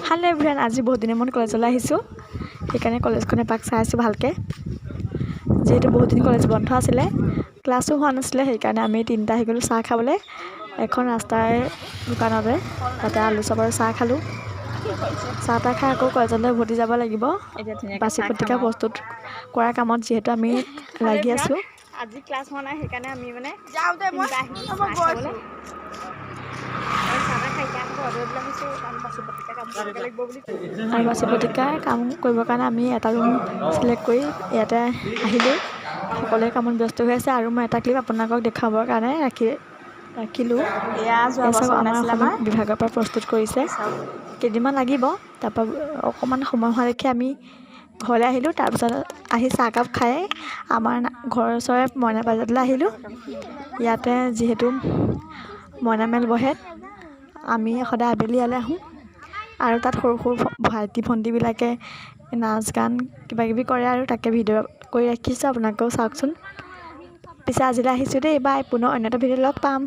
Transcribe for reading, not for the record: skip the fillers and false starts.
ভালে এভৰিৱান, আজি বহুত দিনৰ মূৰত কলেজলৈ আহিছোঁ। সেইকাৰণে কলেজখন এপাক চাই আছোঁ ভালকৈ। যিহেতু বহুত দিন কলেজ বন্ধ আছিলে, ক্লাছো হোৱা নাছিলে, সেইকাৰণে আমি তিনিটা আহি গ'লোঁ চাহ খাবলৈ এখন ৰাস্তাৰ দোকানতে। তাতে আলু চপ আৰু চাহ খালোঁ। চাহ তাহ খাই আকৌ কলেজলৈ উভতি যাব লাগিব। বাচি পত্ৰিকা প্ৰস্তুত কৰাৰ কামত যিহেতু আমি লাগি আছোঁ। আজি ক্লাছ হোৱা নাই, সেইকাৰণে আমি মানে আৰু বাচি পত্ৰিকাৰ কাম কৰিবৰ কাৰণে আমি এটা ৰুম চিলেক্ট কৰি ইয়াতে আহিলোঁ। সকলোৱে কামত ব্যস্ত হৈ আছে আৰু মই এটা ক্লিপ আপোনালোকক দেখুৱাবৰ কাৰণে ৰাখিলোঁ। এয়া চাওক, আমাৰ অসম বিভাগৰ পৰা প্ৰস্তুত কৰিছে। কেইদিনমান লাগিব। তাৰপৰা অকণমান সময় হোৱা দেখি আমি ঘৰলৈ আহিলোঁ। তাৰপিছত আহি চাহকাপ খাই আমাৰ ঘৰৰ ওচৰৰে মইনা পাৰিজাতলৈ আহিলোঁ। ইয়াতে যিহেতু মইনা মেল বহে, আমি সদায় আবেলি ইয়ালৈ আহোঁ আৰু তাত সৰু সৰু ভাইটি ভণ্টিবিলাকে নাচ গান কিবাকিবি কৰে আৰু তাকে ভিডিঅ' কৰি ৰাখিছোঁ, আপোনালোকেও চাওকচোন। পিছে আজিলৈ আহিছোঁ দেই, বাই। পুনৰ অন্য এটা ভিডিঅ'ত লগ পাম।